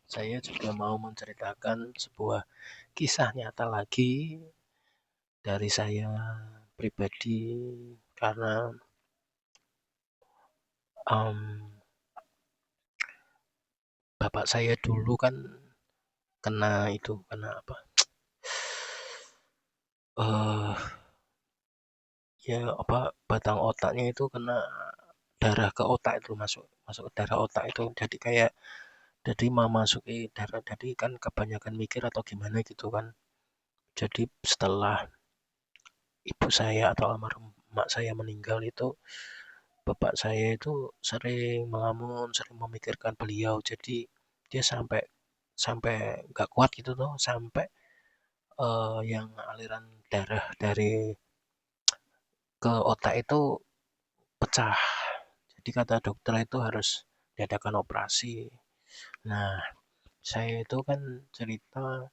Saya juga mau menceritakan sebuah kisah nyata lagi dari saya pribadi karena um, bapak saya dulu kan kena apa? Eh ya apa batang otaknya itu kena darah ke otak itu masuk masuk ke darah otak itu jadi memasuki darah jadi kan kebanyakan mikir atau gimana gitu kan. Jadi setelah ibu saya atau almarhum emak saya meninggal itu bapak saya itu sering melamun, sering memikirkan beliau. Jadi dia sampai sampai nggak kuat gitu tuh, sampai yang aliran darah dari ke otak itu pecah. Jadi kata dokter itu harus diadakan operasi. Nah, saya itu kan cerita,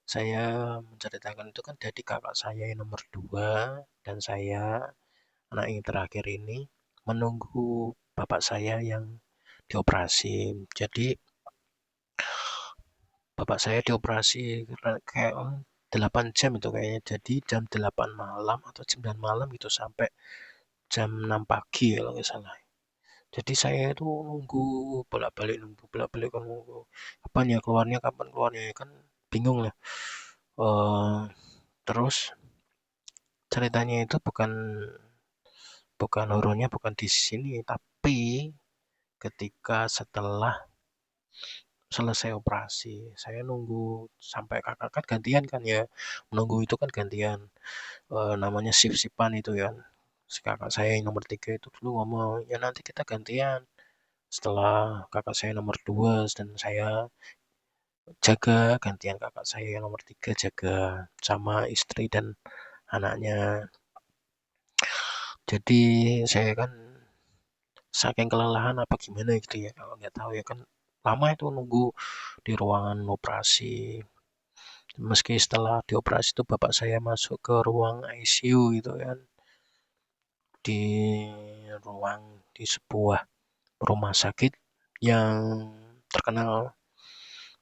saya menceritakan itu kan dari kakak saya yang nomor dua dan saya anak yang terakhir ini menunggu bapak saya yang dioperasi. Jadi bapak saya dioperasi kayak 8 jam itu kayaknya. Jadi jam 8 malam atau jam 9 malam gitu sampai jam 6 pagi kalau nggak salah. Jadi saya itu nunggu bolak-balik kan nunggu kapan keluarnya ya kan bingung lah. Eh terus ceritanya itu bukan bukan horornya bukan di sini tapi ketika setelah selesai operasi. Saya nunggu sampai kakak kan gantian kan ya. Menunggu itu kan gantian. Namanya shift-shiftan itu ya. Si kakak saya yang nomor tiga itu dulu ngomong, ya nanti kita gantian. Setelah kakak saya nomor dua dan saya jaga, gantian kakak saya yang nomor tiga jaga sama istri dan anaknya. Jadi saya kan saking kelelahan apa gimana gitu ya, kalau nggak tahu ya kan lama itu nunggu di ruangan operasi. Meski setelah dioperasi itu bapak saya masuk ke ruang ICU gitu kan, di di sebuah rumah sakit yang terkenal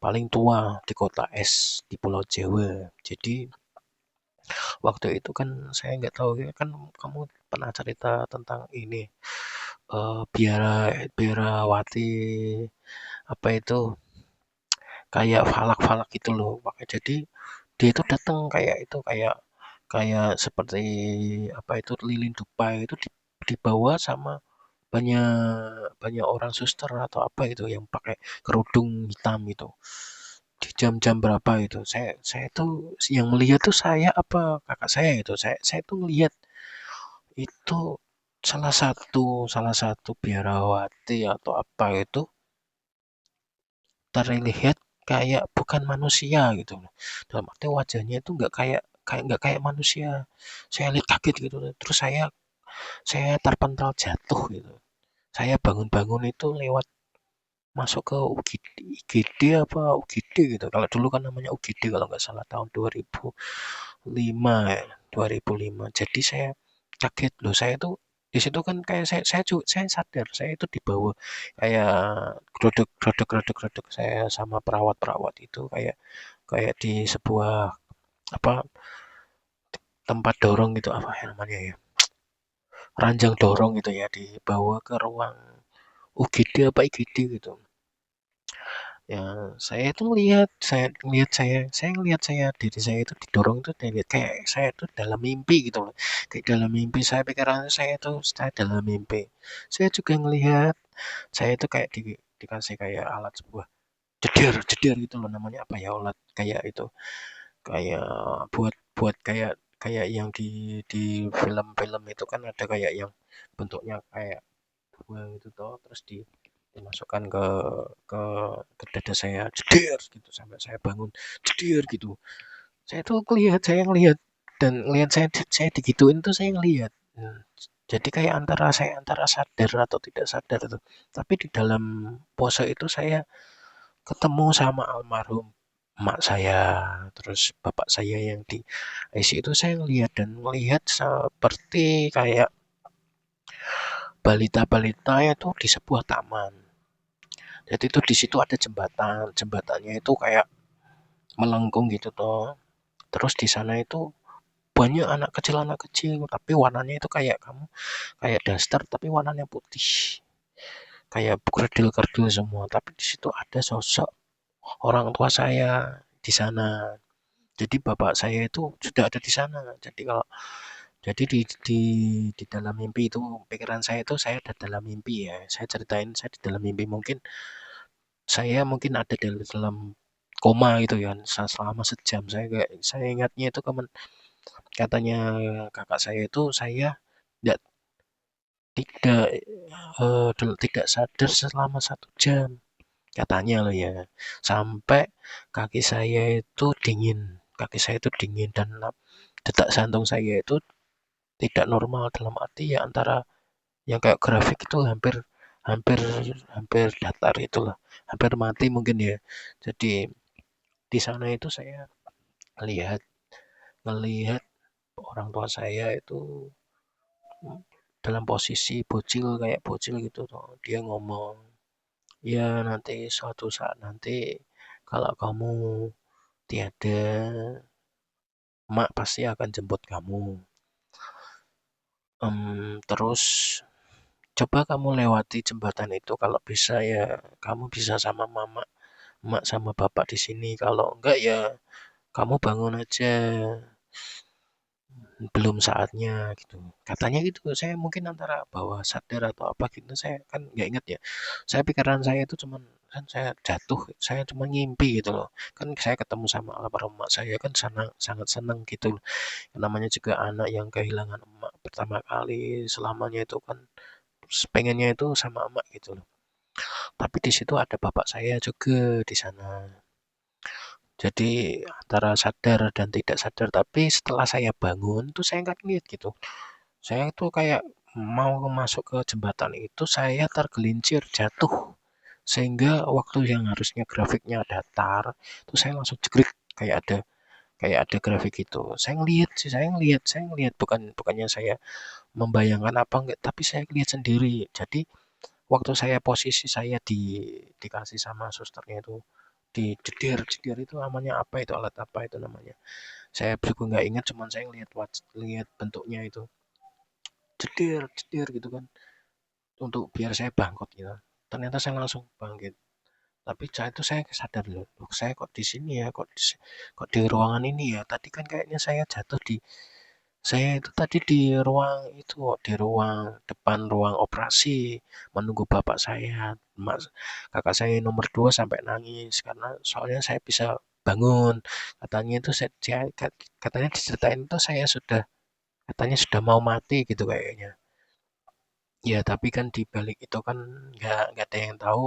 paling tua di kota es di Pulau Jawa. Jadi waktu itu kan saya nggak tahu ya kan kamu pernah cerita tentang ini biara biarawati apa itu kayak falak-falak gitu loh. Makanya jadi dia itu datang kayak itu kayak kayak seperti apa itu lilin Dubai itu dibawa sama banyak banyak orang suster atau apa itu yang pakai kerudung hitam itu di jam-jam berapa itu saya tuh yang melihat tuh saya apa kakak saya itu saya tuh melihat itu salah satu biarawati atau apa itu terlihat kayak bukan manusia gitu loh. Dalam arti wajahnya itu nggak kayak manusia. Saya lihat kaget gitu. Terus saya terpental jatuh gitu. Saya bangun-bangun itu lewat masuk ke UGD apa UGD gitu. Kalau dulu kan namanya UGD kalau nggak salah tahun 2005 ya, 2005. Jadi saya kaget loh. Saya tuh di situ kan kayak saya sadar saya itu dibawa kayak grodok saya sama perawat-perawat itu kayak kayak di sebuah apa tempat dorong gitu apa ya namanya ya ranjang dorong gitu ya dibawa ke ruang UGD apa IGD gitu. Ya, saya itu saya ngelihat diri saya itu didorong itu kayak kayak saya itu dalam mimpi gitu loh. Kayak dalam mimpi saya pikiran saya dalam mimpi. Saya juga ngelihat saya itu kayak dikasih kayak alat sebuah jeder jeder gitu loh namanya apa ya alat kayak itu kayak buat buat kayak kayak yang di film-film itu kan ada kayak yang bentuknya kayak buah gitu toh terus dimasukkan ke ke dada saya jeder gitu sampai saya bangun jeder gitu saya ngelihat dan ngelihat saya digituin tuh saya ngelihat. Nah, jadi kayak saya antara sadar atau tidak sadar itu tapi di dalam pose itu saya ketemu sama almarhum emak saya terus bapak saya yang di IC itu saya ngelihat dan melihat seperti kayak balita-balita itu di sebuah taman. Jadi itu di situ ada jembatan, jembatannya itu kayak melengkung gitu toh. Terus di sana itu banyak anak kecil, tapi warnanya itu kayak kamu kayak daster tapi warnanya putih. Kayak kerdil-kerdil semua, tapi di situ ada sosok orang tua saya di sana. Jadi bapak saya itu sudah ada di sana. Jadi kalau jadi di dalam mimpi itu pikiran saya itu saya ada dalam mimpi ya. Saya ceritain saya di dalam mimpi mungkin saya mungkin ada di dalam koma gitu ya selama sejam. Saya ingatnya itu katanya kakak saya itu saya tidak tidak tidak sadar selama 1 jam katanya loh ya sampai kaki saya itu dingin dan detak jantung saya itu tidak normal dalam arti ya antara yang kayak grafik itu hampir hampir hampir datar itulah hampir mati mungkin ya jadi di sana itu saya lihat ngelihat orang tua saya itu dalam posisi bocil kayak bocil gitu tuh dia ngomong ya nanti suatu saat nanti kalau kamu tiada mak pasti akan jemput kamu. Terus coba kamu lewati jembatan itu kalau bisa ya kamu bisa sama mama, emak sama bapak di sini. Kalau enggak ya kamu bangun aja. Belum saatnya gitu. Katanya gitu. Saya mungkin antara bawah sadar atau apa gitu. Saya kan nggak inget ya. Saya pikiran saya itu cuman kan saya jatuh, saya cuma ngimpi gitu loh. Kan saya ketemu sama almarhum emak saya kan sangat senang gitu. Namanya juga anak yang kehilangan emak pertama kali selamanya itu kan pengennya itu sama emak gitu loh. Tapi di situ ada bapak saya juga di sana. Jadi antara sadar dan tidak sadar. Tapi setelah saya bangun tuh saya nggak lihat gitu. Saya tuh kayak mau masuk ke jembatan itu saya tergelincir jatuh. Sehingga waktu yang harusnya grafiknya datar, itu saya langsung jegrik kayak ada grafik itu. Saya ngelihat bukannya saya membayangkan apa enggak, tapi saya lihat sendiri. Jadi waktu saya posisi saya dikasih sama susternya itu dijedir jedir itu namanya apa itu alat apa itu namanya saya juga nggak ingat cuman saya lihat bentuknya itu jedir jedir gitu kan untuk biar saya bangkit gitu ternyata saya langsung bangkit tapi saat itu saya sadar loh saya kok di sini ya kok di ruangan ini ya tadi kan kayaknya saya jatuh saya itu tadi di ruang itu di ruang depan ruang operasi menunggu bapak saya mas kakak saya nomor 2 sampai nangis karena soalnya saya bisa bangun katanya itu katanya diceritain itu saya sudah katanya sudah mau mati gitu kayaknya ya tapi kan di balik itu kan nggak ada yang tahu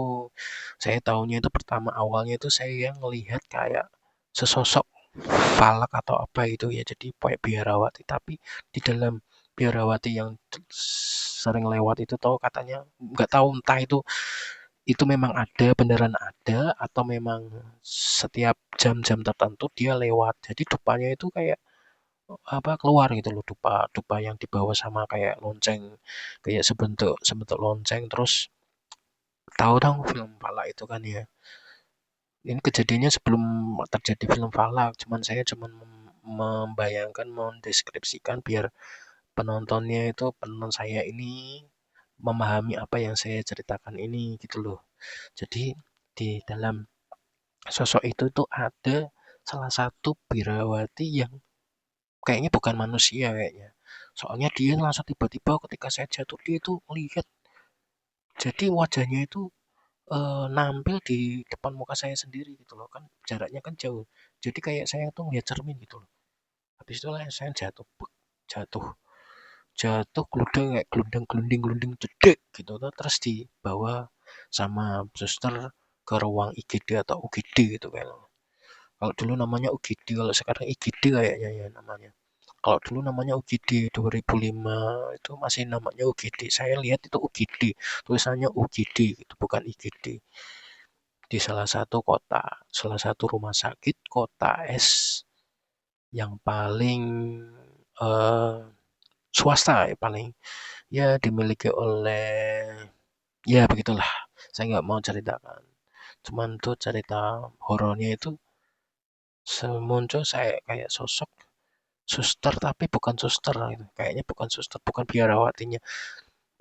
saya tahunya itu pertama awalnya itu saya ngelihat kayak sesosok falak atau apa itu ya jadi kayak biarawati tapi di dalam biarawati yang sering lewat itu tahu katanya nggak tahu entah itu memang ada beneran ada atau memang setiap jam-jam tertentu dia lewat jadi depannya itu kayak apa keluar gitu loh dupa dupa yang dibawa sama kayak lonceng kayak sebentuk sebentuk lonceng terus tahu dong film Pala itu kan ya ini kejadiannya sebelum terjadi film Falak, cuman membayangkan, mendeskripsikan biar penonton saya ini memahami apa yang saya ceritakan ini gitu loh. Jadi di dalam sosok itu tuh ada salah satu birawati yang kayaknya bukan manusia kayaknya. Soalnya dia langsung tiba-tiba ketika saya jatuh dia itu lihat. Jadi wajahnya itu nampil di depan muka saya sendiri gitu loh kan jaraknya kan jauh jadi kayak saya tuh ngeliat cermin gitu loh habis itu lah saya jatuh jatuh jatuh geludang kayak gelundang gelunding gelunding jedek gitu tuh terus dibawa sama suster ke ruang IGD atau UGD gitu kayak kalau dulu namanya UGD kalau sekarang IGD kayaknya ya namanya kalau dulu namanya UGD 2005 itu masih namanya UGD saya lihat itu UGD tulisannya UGD gitu bukan IGD di salah satu kota, salah satu rumah sakit kota S yang paling eh, swasta ya paling ya dimiliki oleh ya begitulah. Saya nggak mau ceritakan. Cuman tuh cerita horornya itu muncul saya kayak sosok suster tapi bukan suster gitu. Kayaknya bukan suster, bukan biarawatinya.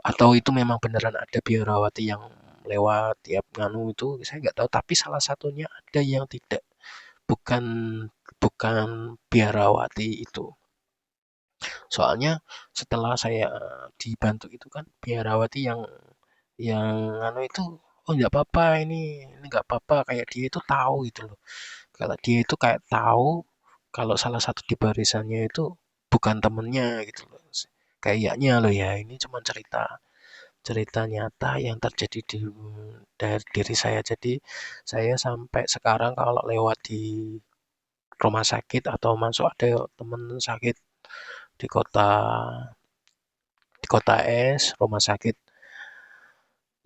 Atau itu memang beneran ada biarawati yang lewat tiap nganu itu saya nggak tahu. Tapi salah satunya ada yang tidak, bukan bukan biarawati itu. Soalnya setelah saya dibantu itu kan biarawati yang anu itu, oh nggak apa-apa ini nggak apa-apa, kayak dia itu tahu gitu loh. Kalau dia itu kayak tahu kalau salah satu di barisannya itu bukan temennya gitu loh. Kayaknya loh ya, ini cuma cerita cerita nyata yang terjadi dari diri saya. Jadi saya sampai sekarang kalau lewat di rumah sakit atau masuk ada temen sakit di kota S, rumah sakit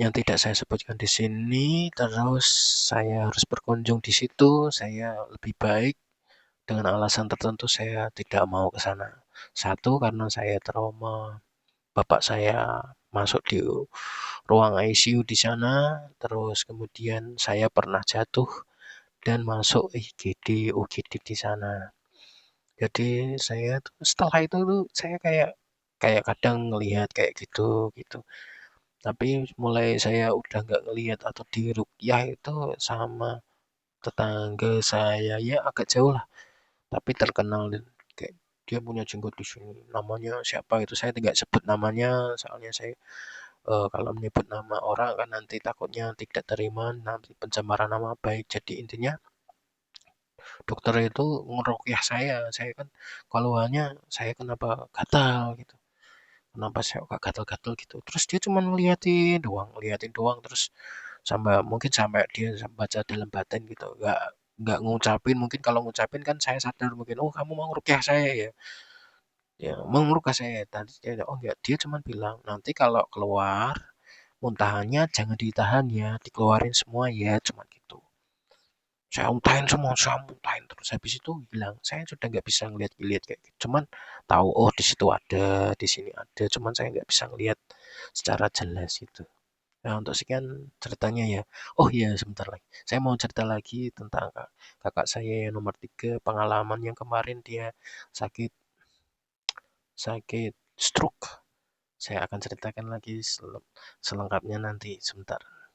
yang tidak saya sebutkan di sini, terus saya harus berkunjung di situ, saya lebih baik dengan alasan tertentu saya tidak mau ke sana. Satu, karena saya trauma bapak saya masuk di ruang ICU di sana, terus kemudian saya pernah jatuh dan masuk IGD, UGD di sana. Jadi saya tuh setelah itu tuh saya kayak kayak kadang ngelihat kayak gitu gitu. Tapi mulai saya udah nggak ngelihat atau diruqyah itu sama tetangga saya, ya agak jauh lah, tapi terkenal kayak dia punya jenggot di sini. Namanya siapa itu saya tidak sebut namanya, soalnya saya kalau menyebut nama orang kan nanti takutnya tidak terima, nanti pencemaran nama baik. Jadi intinya dokter itu ngeruqyah saya kan keluhannya saya kenapa gatal gitu. Kenapa saya kok gatal-gatal gitu. Terus dia cuma ngeliatin doang terus mungkin sampai dia baca dalam batin gitu. Nggak ngucapin, mungkin kalau ngucapin kan saya sadar mungkin, oh kamu mau ngeruqyah saya ya. Ya, mau ngeruqyah saya. Tadi dia, oh enggak, dia cuma bilang, nanti kalau keluar muntahannya jangan ditahan ya, dikeluarin semua ya, cuma gitu. Saya untahin semua, saya muntahin terus habis itu hilang. Saya sudah nggak bisa ngeliat-ngeliat kayak gitu. Cuman tahu oh di situ ada, di sini ada. Cuman saya nggak bisa ngeliat secara jelas gitu. Nah, untuk sekian ceritanya ya. Oh iya, sebentar lagi. Saya mau cerita lagi tentang kakak saya yang nomor 3, pengalaman yang kemarin dia sakit sakit stroke. Saya akan ceritakan lagi selengkapnya nanti sebentar.